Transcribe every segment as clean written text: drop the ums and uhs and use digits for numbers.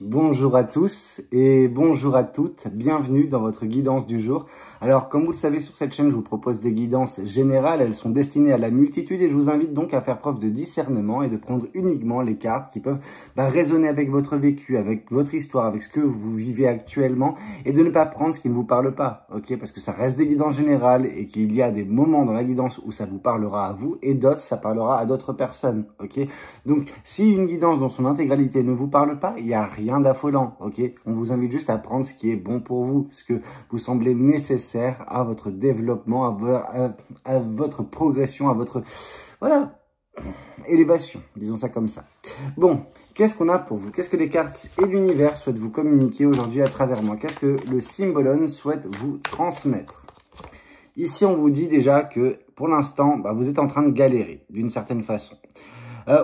Bonjour à tous et bonjour à toutes, bienvenue dans votre guidance du jour. Alors comme vous le savez sur cette chaîne, je vous propose des guidances générales, elles sont destinées à la multitude et je vous invite donc à faire preuve de discernement et de prendre uniquement les cartes qui peuvent résonner avec votre vécu, avec votre histoire, avec ce que vous vivez actuellement et de ne pas prendre ce qui ne vous parle pas, ok? Parce que ça reste des guidances générales et qu'il y a des moments dans la guidance où ça vous parlera à vous et d'autres, ça parlera à d'autres personnes, ok? Donc si une guidance dans son intégralité ne vous parle pas, il n'y a rien d'affolant, ok? On vous invite juste à prendre ce qui est bon pour vous, ce que vous semblez nécessaire à votre développement, à votre progression, à votre, voilà, élévation, disons ça comme ça. Bon, qu'est-ce qu'on a pour vous? Qu'est-ce que les cartes et l'univers souhaitent vous communiquer aujourd'hui à travers moi? Qu'est-ce que le Symbolon souhaite vous transmettre? Ici, on vous dit déjà que pour l'instant, vous êtes en train de galérer d'une certaine façon.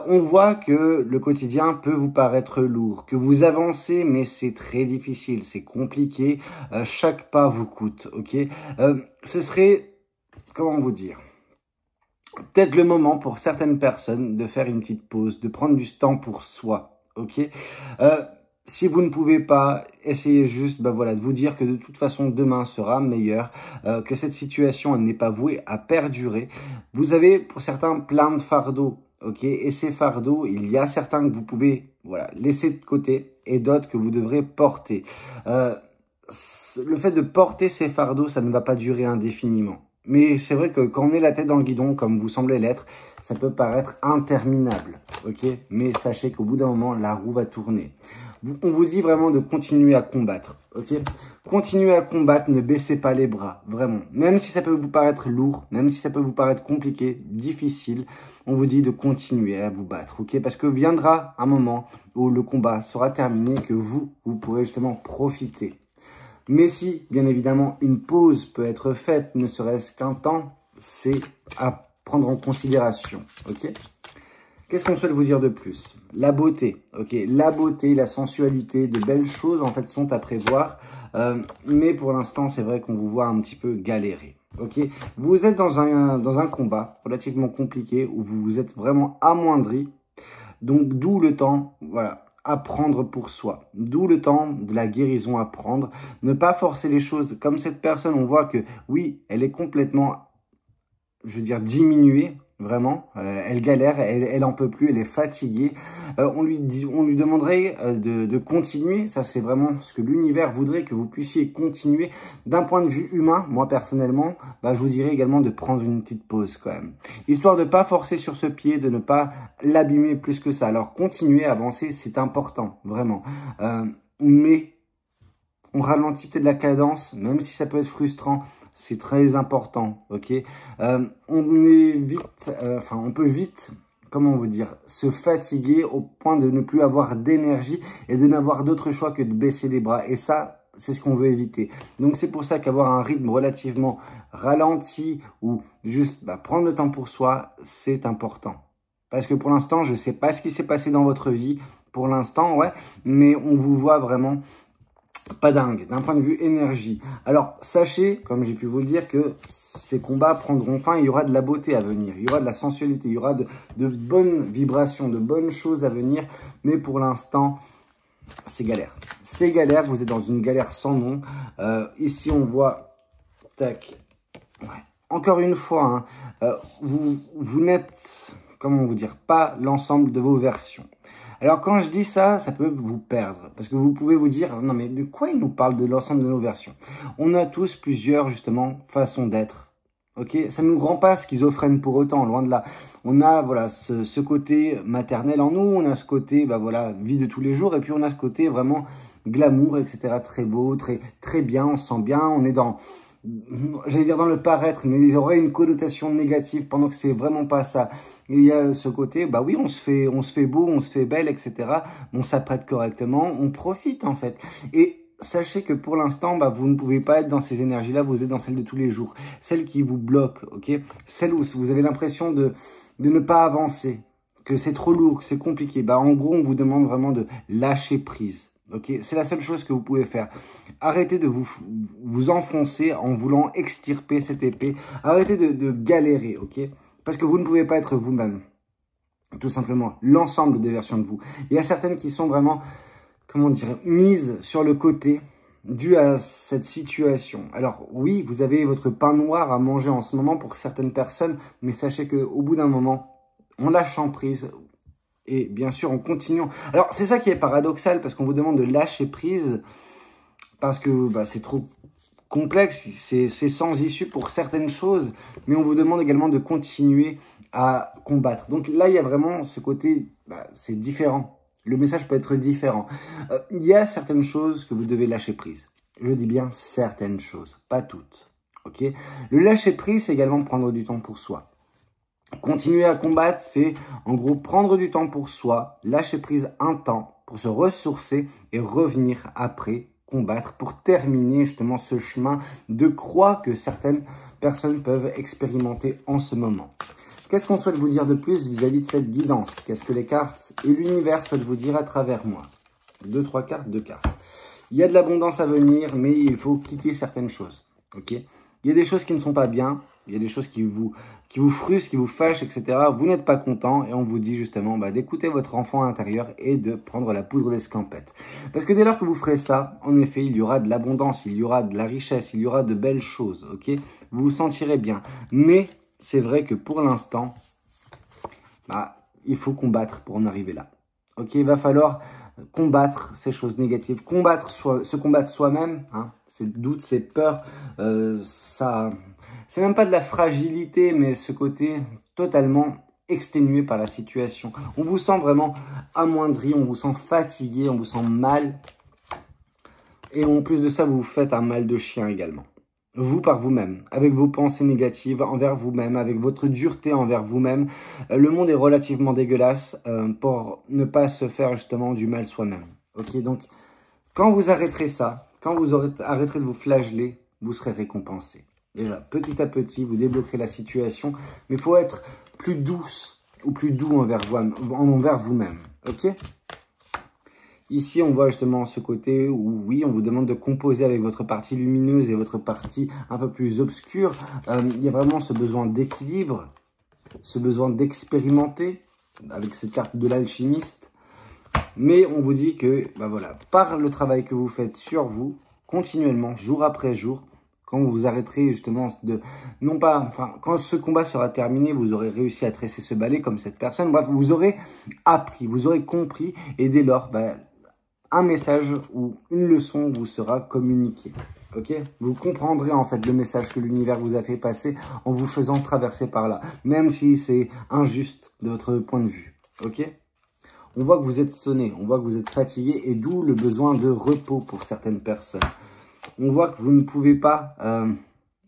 On voit que le quotidien peut vous paraître lourd, que vous avancez, mais c'est très difficile, c'est compliqué, chaque pas vous coûte, ok? Ce serait, comment vous dire, peut-être le moment pour certaines personnes de faire une petite pause, de prendre du temps pour soi, ok? Si vous ne pouvez pas, essayez juste voilà, de vous dire que de toute façon, demain sera meilleur, que cette situation elle n'est pas vouée à perdurer. Vous avez pour certains plein de fardeaux, ok? Et ces fardeaux, il y a certains que vous pouvez laisser de côté et d'autres que vous devrez porter. Le fait de porter ces fardeaux, ça ne va pas durer indéfiniment. Mais c'est vrai que quand on est la tête dans le guidon, comme vous semblez l'être, ça peut paraître interminable, ok? Mais sachez qu'au bout d'un moment, la roue va tourner. On vous dit vraiment de continuer à combattre, ok? Continuez à combattre, ne baissez pas les bras, vraiment. Même si ça peut vous paraître lourd, même si ça peut vous paraître compliqué, difficile, on vous dit de continuer à vous battre, ok? Parce que viendra un moment où le combat sera terminé et que vous pourrez justement profiter. Mais si, bien évidemment, une pause peut être faite, ne serait-ce qu'un temps, c'est à prendre en considération, ok? Qu'est-ce qu'on souhaite vous dire de plus? La beauté, ok? La beauté, la sensualité, de belles choses, en fait, sont à prévoir. Mais pour l'instant, c'est vrai qu'on vous voit un petit peu galérer, ok? Vous êtes dans un combat relativement compliqué où vous vous êtes vraiment amoindri. Donc, d'où le temps, voilà, à prendre pour soi. D'où le temps de la guérison à prendre. Ne pas forcer les choses. Comme cette personne, on voit que, oui, elle est complètement, je veux dire, diminuée. Vraiment, elle galère, elle en peut plus, elle est fatiguée. On lui demanderait de continuer. Ça, c'est vraiment ce que l'univers voudrait, que vous puissiez continuer. D'un point de vue humain, moi personnellement, je vous dirais également de prendre une petite pause quand même. Histoire de ne pas forcer sur ce pied, de ne pas l'abîmer plus que ça. Alors, continuer, avancer, c'est important, vraiment. Mais on ralentit peut-être la cadence, même si ça peut être frustrant. C'est très important, ok? On est vite, on peut vite, comment vous dire, se fatiguer au point de ne plus avoir d'énergie et de n'avoir d'autre choix que de baisser les bras. Et ça, c'est ce qu'on veut éviter. Donc, c'est pour ça qu'avoir un rythme relativement ralenti ou juste prendre le temps pour soi, c'est important. Parce que pour l'instant, je ne sais pas ce qui s'est passé dans votre vie, pour l'instant, ouais, mais on vous voit vraiment pas dingue, d'un point de vue énergie. Alors, sachez, comme j'ai pu vous le dire, que ces combats prendront fin, il y aura de la beauté à venir, il y aura de la sensualité, il y aura de bonnes vibrations, de bonnes choses à venir, mais pour l'instant, c'est galère. C'est galère, vous êtes dans une galère sans nom. Ici, on voit, tac, ouais. Encore une fois, vous n'êtes, comment vous dire, pas l'ensemble de vos versions. Alors, quand je dis ça, ça peut vous perdre. Parce que vous pouvez vous dire, non mais de quoi il nous parle de l'ensemble de nos versions? On a tous plusieurs, justement, façons d'être. Ok? Ça ne nous rend pas schizophrène pour autant, loin de là. On a, voilà, ce côté maternel en nous, on a ce côté, vie de tous les jours, et puis on a ce côté vraiment glamour, etc. Très beau, très bien, on se sent bien, on est dans... J'allais dire dans le paraître, mais il y aurait une connotation négative pendant que c'est vraiment pas ça. Il y a ce côté, oui, on se fait beau, on se fait belle, etc. On s'apprête correctement, on profite en fait. Et sachez que pour l'instant, vous ne pouvez pas être dans ces énergies-là, vous êtes dans celles de tous les jours. Celles qui vous bloquent, ok? Celles où vous avez l'impression de ne pas avancer, que c'est trop lourd, que c'est compliqué. En gros, on vous demande vraiment de lâcher prise. Okay, c'est la seule chose que vous pouvez faire. Arrêtez de vous enfoncer en voulant extirper cette épée. Arrêtez de galérer, ok? Parce que vous ne pouvez pas être vous-même. Tout simplement, l'ensemble des versions de vous. Il y a certaines qui sont vraiment comment dire, mise sur le côté dû à cette situation. Alors oui, vous avez votre pain noir à manger en ce moment pour certaines personnes, mais sachez qu'au bout d'un moment, on lâche en prise et bien sûr on continue. Alors c'est ça qui est paradoxal parce qu'on vous demande de lâcher prise parce que c'est trop complexe, c'est sans issue pour certaines choses, mais on vous demande également de continuer à combattre. Donc là, il y a vraiment ce côté, c'est différent. Le message peut être différent. Il y a certaines choses que vous devez lâcher prise. Je dis bien certaines choses, pas toutes. Ok. Le lâcher prise, c'est également prendre du temps pour soi. Continuer à combattre, c'est en gros prendre du temps pour soi, lâcher prise un temps pour se ressourcer et revenir après combattre pour terminer justement ce chemin de croix que certaines personnes peuvent expérimenter en ce moment. Qu'est-ce qu'on souhaite vous dire de plus vis-à-vis de cette guidance? Qu'est-ce que les cartes et l'univers souhaitent vous dire à travers moi? 2, 3 cartes, 2 cartes. Il y a de l'abondance à venir, mais il faut quitter certaines choses. Ok? Il y a des choses qui ne sont pas bien, il y a des choses qui vous frustrent, qui vous fâchent, etc. Vous n'êtes pas content et on vous dit justement d'écouter votre enfant intérieur et de prendre la poudre d'escampette. Parce que dès lors que vous ferez ça, en effet, il y aura de l'abondance, il y aura de la richesse, il y aura de belles choses. Ok? Vous vous sentirez bien. Mais c'est vrai que pour l'instant, il faut combattre pour en arriver là. Ok, il va falloir combattre ces choses négatives, se combattre soi-même, ces doutes, ces peurs, c'est même pas de la fragilité, mais ce côté totalement exténué par la situation. On vous sent vraiment amoindri, on vous sent fatigué, on vous sent mal. Et en plus de ça, vous vous faites un mal de chien également. Vous par vous-même, avec vos pensées négatives envers vous-même, avec votre dureté envers vous-même. Le monde est relativement dégueulasse pour ne pas se faire justement du mal soi-même. Ok, donc quand vous arrêterez ça, quand vous arrêterez de vous flageller, vous serez récompensé. Déjà, petit à petit, vous débloquerez la situation, mais il faut être plus douce ou plus doux envers vous-même. Ok ? Ici, on voit justement ce côté où, oui, on vous demande de composer avec votre partie lumineuse et votre partie un peu plus obscure. Il y a vraiment ce besoin d'équilibre, ce besoin d'expérimenter avec cette carte de l'alchimiste. Mais on vous dit que, voilà, par le travail que vous faites sur vous, continuellement, jour après jour, quand vous arrêterez justement quand ce combat sera terminé, vous aurez réussi à tresser ce balai comme cette personne. Bref, vous aurez appris, vous aurez compris et dès lors, un message ou une leçon vous sera communiquée. Ok? Vous comprendrez en fait le message que l'univers vous a fait passer en vous faisant traverser par là, même si c'est injuste de votre point de vue. Ok? On voit que vous êtes sonné, on voit que vous êtes fatigué et d'où le besoin de repos pour certaines personnes. On voit que vous ne pouvez pas...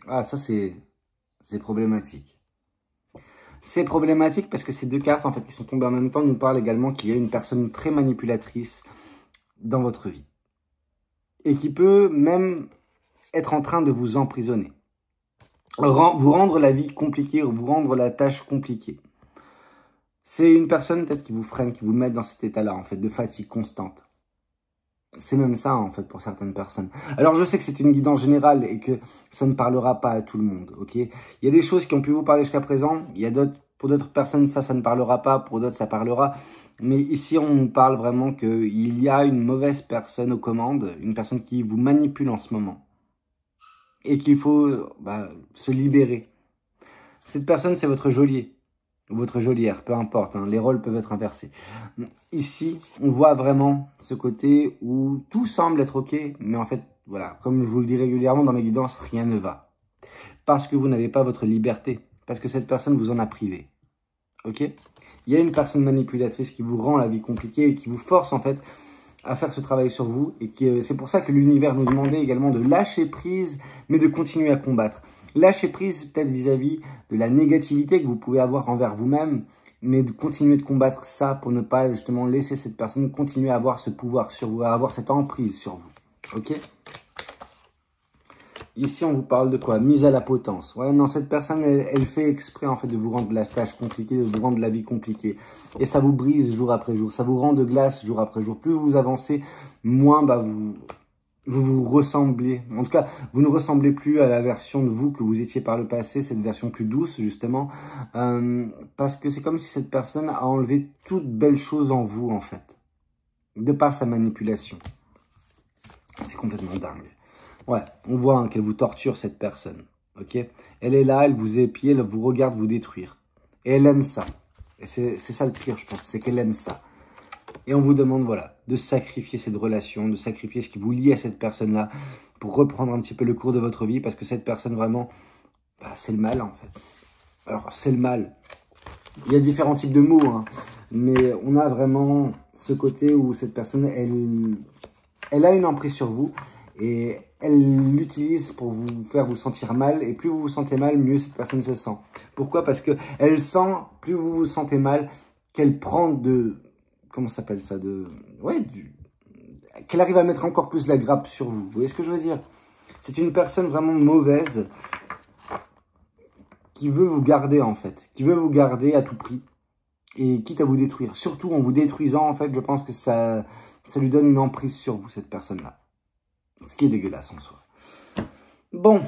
ça c'est problématique. C'est problématique parce que ces deux cartes en fait qui sont tombées en même temps nous parlent également qu'il y a une personne très manipulatrice dans votre vie. Et qui peut même être en train de vous emprisonner. Vous rendre la vie compliquée, vous rendre la tâche compliquée. C'est une personne peut-être qui vous freine, qui vous met dans cet état-là, en fait, de fatigue constante. C'est même ça, en fait, pour certaines personnes. Alors, je sais que c'est une guidance générale et que ça ne parlera pas à tout le monde, ok? Il y a des choses qui ont pu vous parler jusqu'à présent. Il y a pour d'autres personnes, ça ne parlera pas. Pour d'autres, ça parlera. Mais ici, on nous parle vraiment qu'il y a une mauvaise personne aux commandes, une personne qui vous manipule en ce moment. Et qu'il faut se libérer. Cette personne, c'est votre geôlier. Ou votre geôlière, peu importe, les rôles peuvent être inversés. Ici, on voit vraiment ce côté où tout semble être ok, mais en fait, voilà, comme je vous le dis régulièrement dans mes guidances, rien ne va. Parce que vous n'avez pas votre liberté, parce que cette personne vous en a privé. Ok? Il y a une personne manipulatrice qui vous rend la vie compliquée et qui vous force en fait à faire ce travail sur vous. Et c'est pour ça que l'univers nous demandait également de lâcher prise, mais de continuer à combattre. Lâcher prise peut-être vis-à-vis de la négativité que vous pouvez avoir envers vous-même, mais de continuer de combattre ça pour ne pas justement laisser cette personne continuer à avoir ce pouvoir sur vous, à avoir cette emprise sur vous. Ok? Ici, on vous parle de quoi? Mise à la potence. Ouais, non, cette personne, elle fait exprès en fait de vous rendre la tâche compliquée, de vous rendre la vie compliquée. Et ça vous brise jour après jour. Ça vous rend de glace jour après jour. Plus vous avancez, moins vous ressemblez. En tout cas, vous ne ressemblez plus à la version de vous que vous étiez par le passé, cette version plus douce, justement. Parce que c'est comme si cette personne a enlevé toute belle chose en vous, en fait. de par sa manipulation. C'est complètement dingue. Ouais, on voit hein, qu'elle vous torture, cette personne. Ok, elle est là, elle vous épie, elle vous regarde vous détruire. Et elle aime ça. Et c'est ça le pire, je pense, c'est qu'elle aime ça. Et on vous demande, voilà, de sacrifier cette relation, de sacrifier ce qui vous lie à cette personne-là pour reprendre un petit peu le cours de votre vie, parce que cette personne, vraiment, bah, c'est le mal, en fait. Alors, c'est le mal. Il y a différents types de mots, hein, mais on a vraiment ce côté où cette personne, elle a une emprise sur vous et elle l'utilise pour vous faire vous sentir mal. Et plus vous vous sentez mal, mieux cette personne se sent. Pourquoi? Parce que elle sent, plus vous vous sentez mal, qu'elle prend de... Comment ça s'appelle ça? Qu'elle arrive à mettre encore plus la grappe sur vous. Vous voyez ce que je veux dire? C'est une personne vraiment mauvaise qui veut vous garder, en fait. Qui veut vous garder à tout prix. Et quitte à vous détruire. Surtout en vous détruisant, en fait, je pense que ça lui donne une emprise sur vous, cette personne-là. Ce qui est dégueulasse en soi. Bon,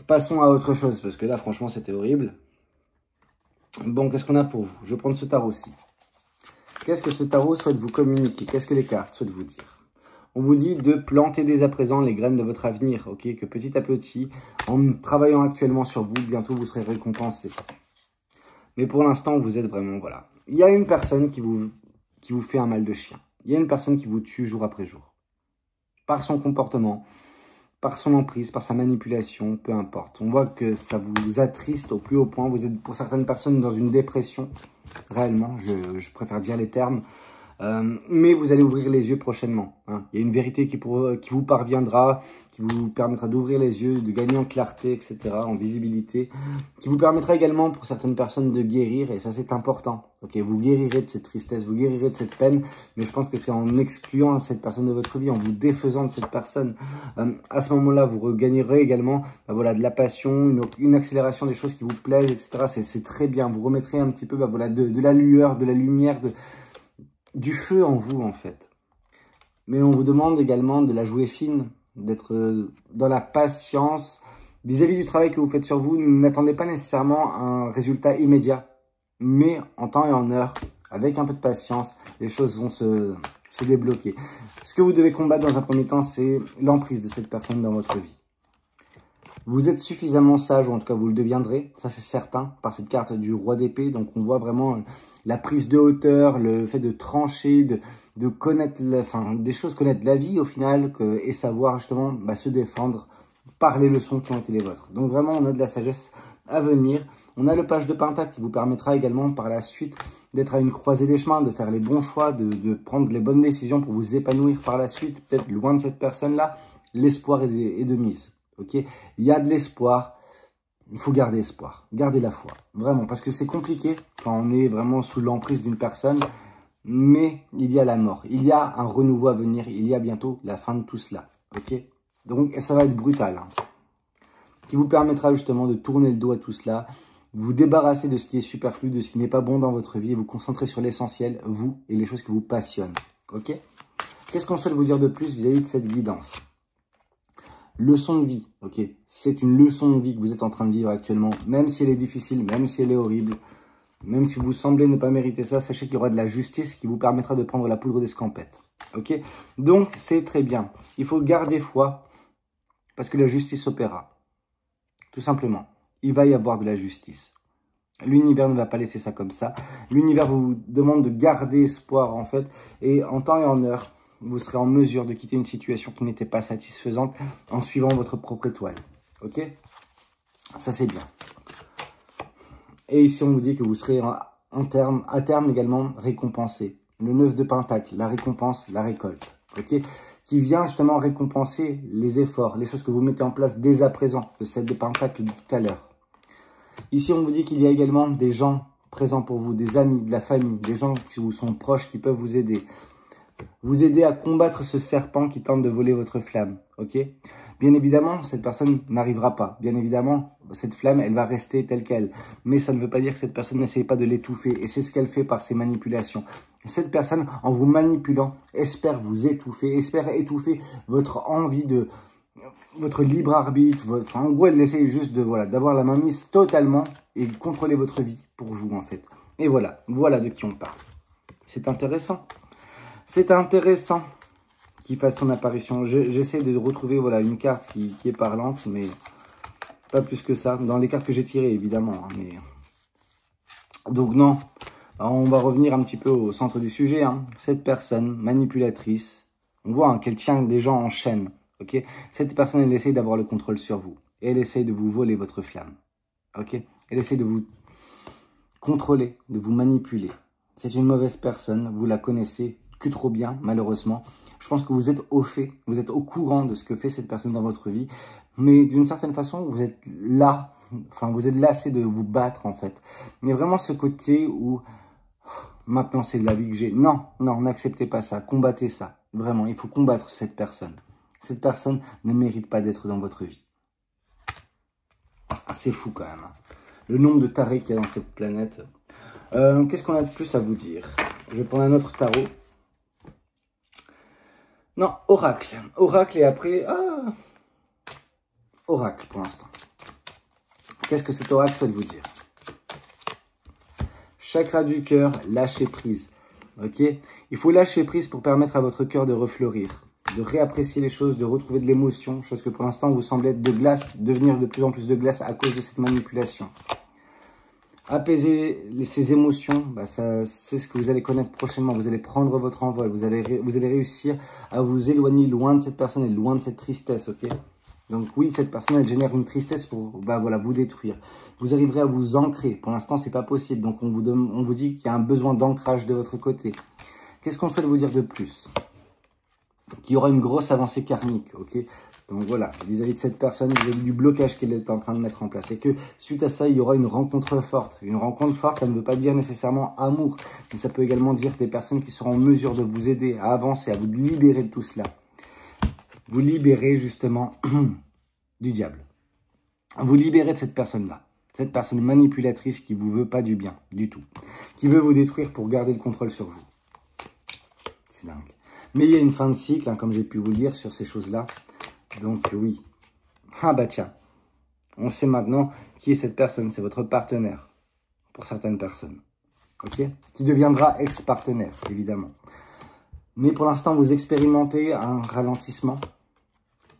passons à autre chose, parce que là, franchement, c'était horrible. Bon, qu'est-ce qu'on a pour vous? Je vais prendre ce tarot-ci. Qu'est-ce que ce tarot souhaite vous communiquer? Qu'est-ce que les cartes souhaitent vous dire? On vous dit de planter dès à présent les graines de votre avenir, ok? Que petit à petit, en travaillant actuellement sur vous, bientôt vous serez récompensé. Mais pour l'instant, vous êtes vraiment, voilà. Il y a une personne qui vous fait un mal de chien. Il y a une personne qui vous tue jour après jour. Par son comportement, par son emprise, par sa manipulation, peu importe. On voit que ça vous attriste au plus haut point. Vous êtes pour certaines personnes dans une dépression. Réellement, je préfère dire les termes. Mais vous allez ouvrir les yeux prochainement. Hein. Il y a une vérité qui vous parviendra, qui vous permettra d'ouvrir les yeux, de gagner en clarté, etc., en visibilité, qui vous permettra également pour certaines personnes de guérir, et ça c'est important. Ok, vous guérirez de cette tristesse, vous guérirez de cette peine, mais je pense que c'est en excluant cette personne de votre vie, en vous défaisant de cette personne. À ce moment-là, vous regagnerez également voilà, de la passion, une accélération des choses qui vous plaisent, etc. C'est très bien. Vous remettrez un petit peu voilà, de la lueur, de la lumière, du feu en vous, en fait. Mais on vous demande également de la jouer fine, d'être dans la patience. Vis-à-vis du travail que vous faites sur vous, n'attendez pas nécessairement un résultat immédiat. Mais en temps et en heure, avec un peu de patience, les choses vont se débloquer. Ce que vous devez combattre dans un premier temps, c'est l'emprise de cette personne dans votre vie. Vous êtes suffisamment sage, ou en tout cas vous le deviendrez, ça c'est certain, par cette carte du roi d'épée. Donc on voit vraiment la prise de hauteur, le fait de trancher, de connaître, des choses, connaître la vie au final, et savoir justement se défendre par les leçons qui ont été les vôtres. Donc vraiment on a de la sagesse à venir. On a le page de Pentacle qui vous permettra également par la suite d'être à une croisée des chemins, de faire les bons choix, de prendre les bonnes décisions pour vous épanouir par la suite, peut-être loin de cette personne-là. L'espoir est de mise. Okay, il y a de l'espoir, il faut garder espoir, garder la foi, vraiment, parce que c'est compliqué quand on est vraiment sous l'emprise d'une personne, mais il y a la mort, il y a un renouveau à venir, il y a bientôt la fin de tout cela, ok? Donc ça va être brutal, hein, qui vous permettra justement de tourner le dos à tout cela, vous débarrasser de ce qui est superflu, de ce qui n'est pas bon dans votre vie, et vous concentrer sur l'essentiel, vous, et les choses qui vous passionnent, ok? Qu'est-ce qu'on souhaite vous dire de plus vis-à-vis de cette guidance? Leçon de vie, ok? C'est une leçon de vie que vous êtes en train de vivre actuellement, même si elle est difficile, même si elle est horrible, même si vous semblez ne pas mériter ça, sachez qu'il y aura de la justice qui vous permettra de prendre la poudre d'escampette, ok? Donc, c'est très bien. Il faut garder foi, parce que la justice opérera. Tout simplement. Il va y avoir de la justice. L'univers ne va pas laisser ça comme ça. L'univers vous demande de garder espoir, en fait, et en temps et en heure, vous serez en mesure de quitter une situation qui n'était pas satisfaisante en suivant votre propre étoile. Ok? Ça, c'est bien. Et ici, on vous dit que vous serez à terme également récompensé. Le 9 de Pentacle, la récompense, la récolte. Ok? Qui vient justement récompenser les efforts, les choses que vous mettez en place dès à présent. Le 7 de Pentacle de tout à l'heure. Ici, on vous dit qu'il y a également des gens présents pour vous, des amis, de la famille, des gens qui vous sont proches, qui peuvent vous aider. Vous aider à combattre ce serpent qui tente de voler votre flamme, ok? Bien évidemment, cette personne n'arrivera pas. Bien évidemment, cette flamme, elle va rester telle qu'elle. Mais ça ne veut pas dire que cette personne n'essaye pas de l'étouffer. Et c'est ce qu'elle fait par ses manipulations. Cette personne, en vous manipulant, espère vous étouffer, espère étouffer votre envie votre libre arbitre. En gros, elle essaye juste d'avoir la main mise totalement et de contrôler votre vie pour vous, en fait. Et voilà de qui on parle. C'est intéressant. C'est intéressant qu'il fasse son apparition. J'essaie de retrouver voilà, une carte qui est parlante, mais pas plus que ça. Dans les cartes que j'ai tirées, évidemment. Hein, mais... Donc non, on va revenir un petit peu au centre du sujet. Hein. Cette personne manipulatrice, on voit hein, qu'elle tient des gens en chaîne. Okay, cette personne, elle essaye d'avoir le contrôle sur vous. Et elle essaye de vous voler votre flamme. Okay, elle essaye de vous contrôler, de vous manipuler. C'est une mauvaise personne, vous la connaissez que trop bien, malheureusement. Je pense que vous êtes au fait, vous êtes au courant de ce que fait cette personne dans votre vie. Mais d'une certaine façon, vous êtes là, enfin vous êtes lassé de vous battre en fait. Mais vraiment ce côté où, maintenant c'est de la vie que j'ai. Non, non, n'acceptez pas ça, combattez ça. Vraiment, il faut combattre cette personne. Cette personne ne mérite pas d'être dans votre vie. C'est fou quand même. Le nombre de tarés qu'il y a dans cette planète. Qu'est-ce qu'on a de plus à vous dire? Je vais prendre un autre tarot. Non, oracle. Oracle et après... Ah, oracle pour l'instant. Qu'est-ce que cet oracle souhaite vous dire? Chakra du cœur, lâcher prise. Ok? Il faut lâcher prise pour permettre à votre cœur de refleurir, de réapprécier les choses, de retrouver de l'émotion, chose que pour l'instant vous semblez être de glace, devenir de plus en plus de glace à cause de cette manipulation. Apaiser ces émotions, bah c'est ce que vous allez connaître prochainement. Vous allez prendre votre envol, vous allez réussir à vous éloigner loin de cette personne et loin de cette tristesse, ok? Donc oui, cette personne, elle génère une tristesse pour bah, voilà, vous détruire. Vous arriverez à vous ancrer. Pour l'instant, c'est pas possible. Donc on vous dit qu'il y a un besoin d'ancrage de votre côté. Qu'est-ce qu'on souhaite vous dire de plus? Qu'il y aura une grosse avancée karmique, ok? Donc voilà, vis-à-vis de cette personne, vis-à-vis du blocage qu'elle est en train de mettre en place. Et que suite à ça, il y aura une rencontre forte. Une rencontre forte, ça ne veut pas dire nécessairement amour. Mais ça peut également dire des personnes qui seront en mesure de vous aider à avancer, à vous libérer de tout cela. Vous libérer justement du diable. Vous libérer de cette personne-là. Cette personne manipulatrice qui ne vous veut pas du bien, du tout. Qui veut vous détruire pour garder le contrôle sur vous. C'est dingue. Mais il y a une fin de cycle, hein, comme j'ai pu vous le dire, sur ces choses-là. Donc oui. Ah bah tiens. On sait maintenant qui est cette personne. C'est votre partenaire. Pour certaines personnes. Ok? Qui deviendra ex-partenaire, évidemment. Mais pour l'instant, vous expérimentez un ralentissement.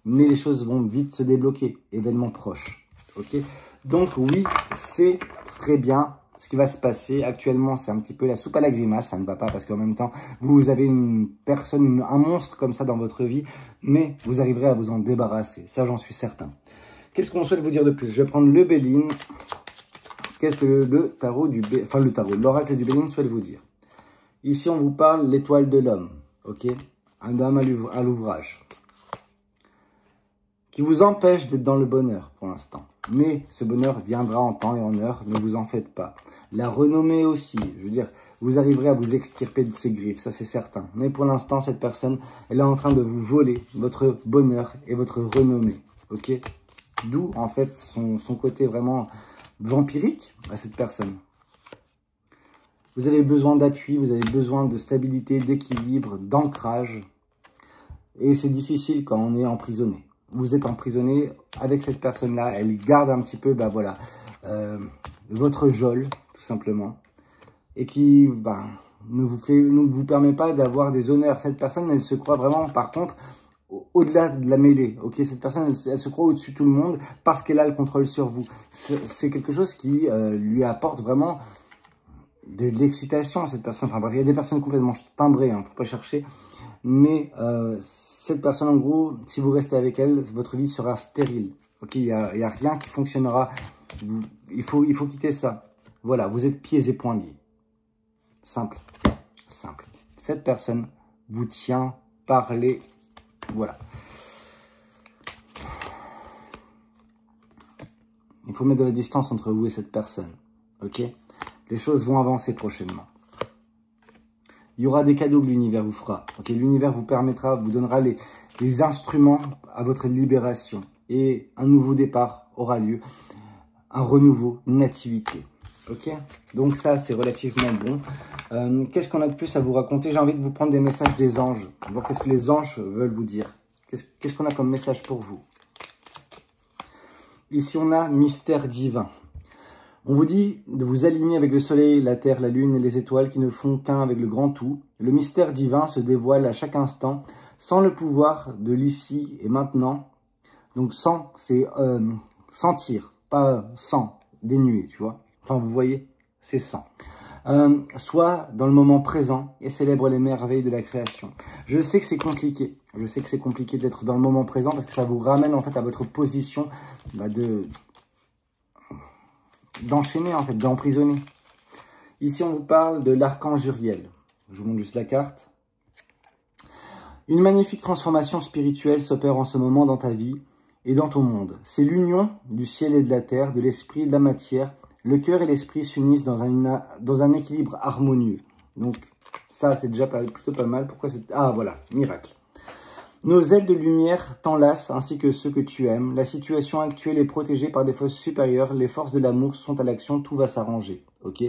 Mais les choses vont vite se débloquer. Événement proche. Ok? Donc oui, c'est très bien ce qui va se passer. Actuellement, c'est un petit peu la soupe à la grimace. Ça ne va pas parce qu'en même temps, vous avez une personne, un monstre comme ça dans votre vie. Mais vous arriverez à vous en débarrasser. Ça, j'en suis certain. Qu'est-ce qu'on souhaite vous dire de plus? Je vais prendre le Béline. Qu'est-ce que le tarot du Béline, enfin le tarot, l'oracle du Béline souhaite vous dire? Ici, on vous parle l'étoile de l'homme. Ok? Un homme à l'ouvrage. Qui vous empêche d'être dans le bonheur pour l'instant. Mais ce bonheur viendra en temps et en heure, ne vous en faites pas. La renommée aussi, je veux dire, vous arriverez à vous extirper de ses griffes, ça c'est certain. Mais pour l'instant, cette personne, elle est en train de vous voler votre bonheur et votre renommée, ok? D'où, en fait, son côté vraiment vampirique à cette personne. Vous avez besoin d'appui, vous avez besoin de stabilité, d'équilibre, d'ancrage. Et c'est difficile quand on est emprisonné. Vous êtes emprisonné avec cette personne-là, elle garde un petit peu, bah voilà, votre geôle, tout simplement, et qui bah, ne vous permet pas d'avoir des honneurs. Cette personne, elle se croit vraiment, par contre, au-delà de la mêlée. Ok, cette personne, elle se croit au-dessus de tout le monde parce qu'elle a le contrôle sur vous. C'est quelque chose qui lui apporte vraiment de l'excitation à cette personne. Enfin bref, il y a des personnes complètement timbrées, hein, faut pas chercher. Mais cette personne, en gros, si vous restez avec elle, votre vie sera stérile. Ok, il y a rien qui fonctionnera. Il faut quitter ça. Voilà, vous êtes pieds et poings liés. Simple. Simple. Cette personne vous tient par les... Voilà. Il faut mettre de la distance entre vous et cette personne. Ok? Les choses vont avancer prochainement. Il y aura des cadeaux que l'univers vous fera. Okay, l'univers vous permettra, vous donnera les instruments à votre libération. Et un nouveau départ aura lieu. Un renouveau, une nativité. Ok? Donc ça, c'est relativement bon. Qu'est-ce qu'on a de plus à vous raconter? J'ai envie de vous prendre des messages des anges. Voir qu'est-ce que les anges veulent vous dire. Qu'est-ce qu'on a comme message pour vous? Ici, on a mystère divin. On vous dit de vous aligner avec le soleil, la terre, la lune et les étoiles qui ne font qu'un avec le grand tout. Le mystère divin se dévoile à chaque instant, sans le pouvoir de l'ici et maintenant. Donc sans, c'est sentir, pas sans, dénué, tu vois. Enfin, vous voyez, c'est sans. Sois dans le moment présent et célèbre les merveilles de la création. Je sais que c'est compliqué. Je sais que c'est compliqué d'être dans le moment présent parce que ça vous ramène en fait à votre position d'enchaîner en fait, d'emprisonner. Ici, on vous parle de l'archange Uriel. Je vous montre juste la carte. Une magnifique transformation spirituelle s'opère en ce moment dans ta vie et dans ton monde. C'est l'union du ciel et de la terre, de l'esprit et de la matière. Le cœur et l'esprit s'unissent dans un équilibre harmonieux. Donc, ça, c'est déjà plutôt pas mal. Pourquoi c'est... Ah, voilà, miracle. Nos ailes de lumière t'enlacent ainsi que ceux que tu aimes. La situation actuelle est protégée par des forces supérieures. Les forces de l'amour sont à l'action. Tout va s'arranger. Ok?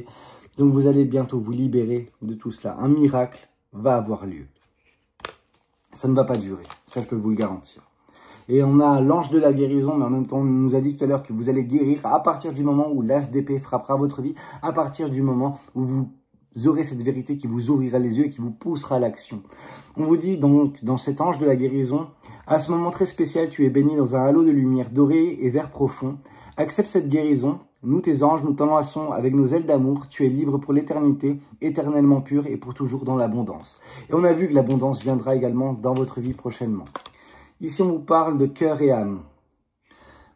Donc, vous allez bientôt vous libérer de tout cela. Un miracle va avoir lieu. Ça ne va pas durer. Ça, je peux vous le garantir. Et on a l'ange de la guérison, mais en même temps, on nous a dit tout à l'heure que vous allez guérir à partir du moment où l'as d'épée frappera votre vie, à partir du moment où vous aurez cette vérité qui vous ouvrira les yeux et qui vous poussera à l'action. On vous dit donc, dans cet ange de la guérison, à ce moment très spécial, tu es béni dans un halo de lumière dorée et vert profond. Accepte cette guérison. Nous, tes anges, nous t'enlaçons avec nos ailes d'amour. Tu es libre pour l'éternité, éternellement pur et pour toujours dans l'abondance. Et on a vu que l'abondance viendra également dans votre vie prochainement. Ici, on vous parle de cœur et âme.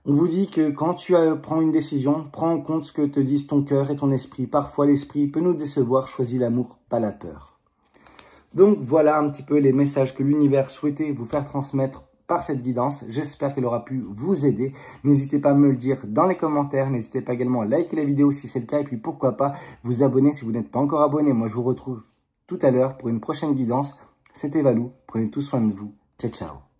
On vous dit que quand tu prends une décision, prends en compte ce que te disent ton cœur et ton esprit. Parfois, l'esprit peut nous décevoir. Choisis l'amour, pas la peur. Donc, voilà un petit peu les messages que l'univers souhaitait vous faire transmettre par cette guidance. J'espère qu'elle aura pu vous aider. N'hésitez pas à me le dire dans les commentaires. N'hésitez pas également à liker la vidéo si c'est le cas. Et puis, pourquoi pas vous abonner si vous n'êtes pas encore abonné. Moi, je vous retrouve tout à l'heure pour une prochaine guidance. C'était Valou. Prenez tout soin de vous. Ciao, ciao.